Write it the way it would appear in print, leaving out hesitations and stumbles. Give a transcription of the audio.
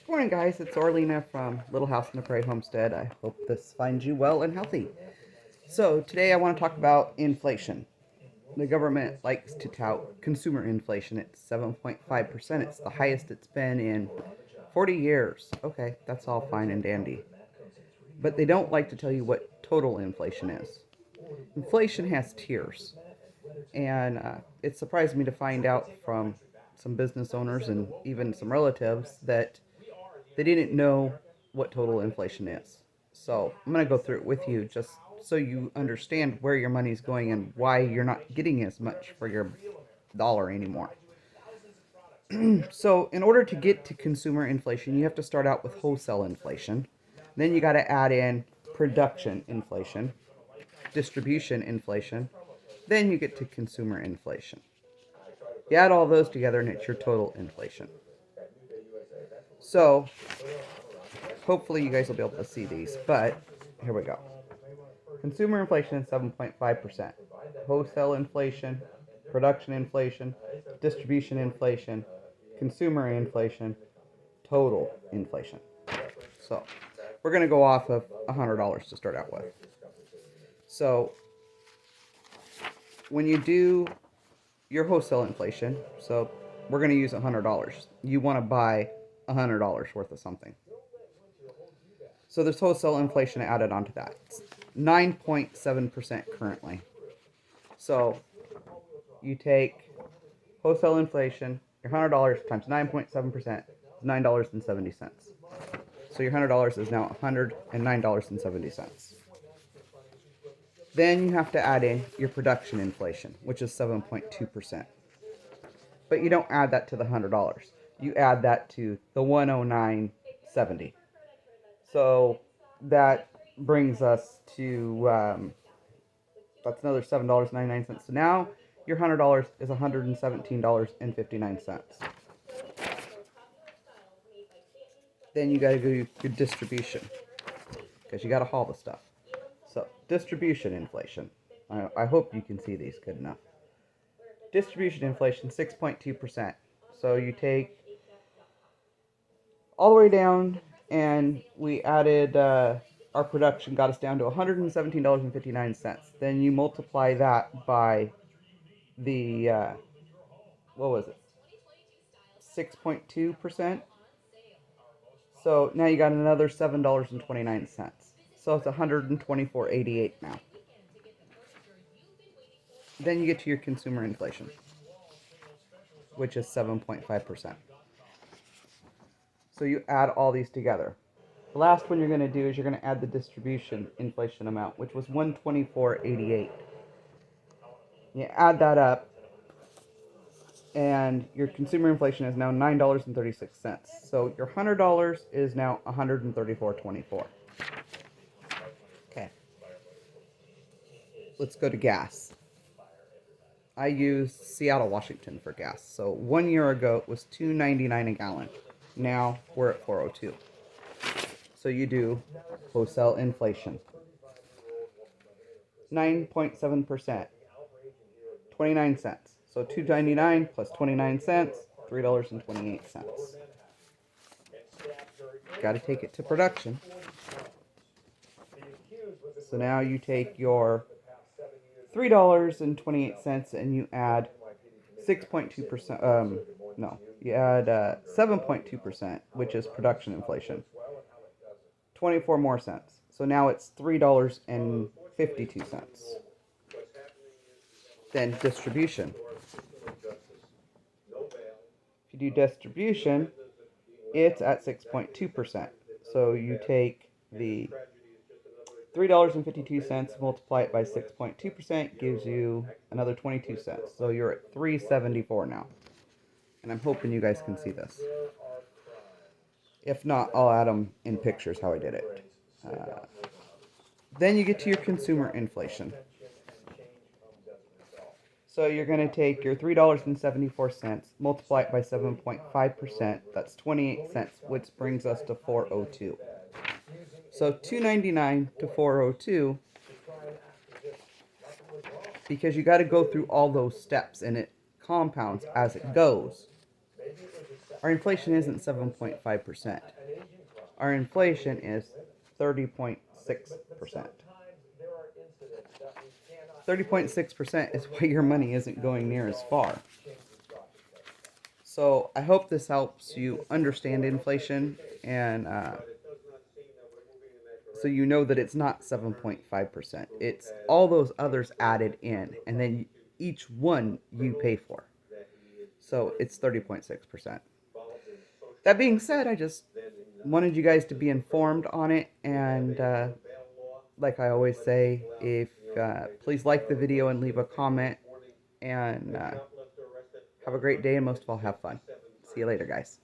Good morning, guys. It's Orlina from Little House on the Prairie Homestead. I hope this finds you well and healthy. So, today I want to talk about inflation. The government likes to tout consumer inflation. It's 7.5%. It's the highest it's been in 40 years. Okay, that's all fine and dandy. But they don't like to tell you what total inflation is. Inflation has tiers. And it surprised me to find out from some business owners and even some relatives that they didn't know what total inflation is. So I'm going to go through it with you just so you understand where your money is going and why you're not getting as much for your dollar anymore. So in order to get to consumer inflation, you have to start out with wholesale inflation. Then you got to add in production inflation, distribution inflation. Then you get to consumer inflation. You add all those together and it's your total inflation. So hopefully you guys will be able to see these, but here we go. Consumer inflation is 7.5%. Wholesale inflation, production inflation, distribution inflation, consumer inflation, total inflation. So we're going to go off of $100 to start out with. So when you do your wholesale inflation, so we're going to use $100. You want to buy $100 worth of something. So there's wholesale inflation added onto that. It's 9.7% currently. So you take wholesale inflation, your $100 times 9.7% is $9.70. So your $100 is now $109.70. Then you have to add in your production inflation, which is 7.2%. But you don't add that to the $100. You add that to the 109.70. So that brings us to that's another $7.99. So now your $100 is $117.59. Then you got to go your distribution because you got to haul the stuff. So distribution inflation. I hope you can see these good enough. Distribution inflation 6.2%. So you take all the way down, and we added our production got us down to $117.59. Then you multiply that by the what was it? 6.2%. So now you got another $7.29. So it's $124.88 now. Then you get to your consumer inflation, which is 7.5%. So you add all these together. The last one you're going to do is you're going to add the distribution inflation amount, which was $124.88. You add that up, and your consumer inflation is now $9.36. So your $100 is now $134.24. Okay. Let's go to gas. I use Seattle, Washington for gas. So 1 year ago it was $2.99 a gallon. Now we're at $4.02. So you do wholesale inflation. 9.7%. 29 cents. So $2.99 plus 29 cents, $3.28. Got to take it to production. So now you take your $3.28 and you add 6.2%. You add 7.2%, which is production inflation. 24 more cents. So now it's $3.52. Then distribution. If you do distribution, it's at 6.2%. So you take the $3.52, multiply it by 6.2%, gives you another 22 cents. So you're at $3.74 now. And I'm hoping you guys can see this. If not, I'll add them in pictures how I did it. Then you get to your consumer inflation. So you're going to take your $3.74, multiply it by 7.5%, that's 28 cents, which brings us to 402. So $2.99 to 402, because you got to go through all those steps and it compounds as it goes. Our inflation isn't 7.5%. Our inflation is 30.6%. 30.6% is why your money isn't going near as far. So I hope this helps you understand inflation, and so you know that it's not 7.5%. It's all those others added in, and then each one you pay for. So it's 30.6%. That being said, I just wanted you guys to be informed on it, and like I always say, if please like the video and leave a comment, and have a great day, and most of all, have fun. See you later, guys.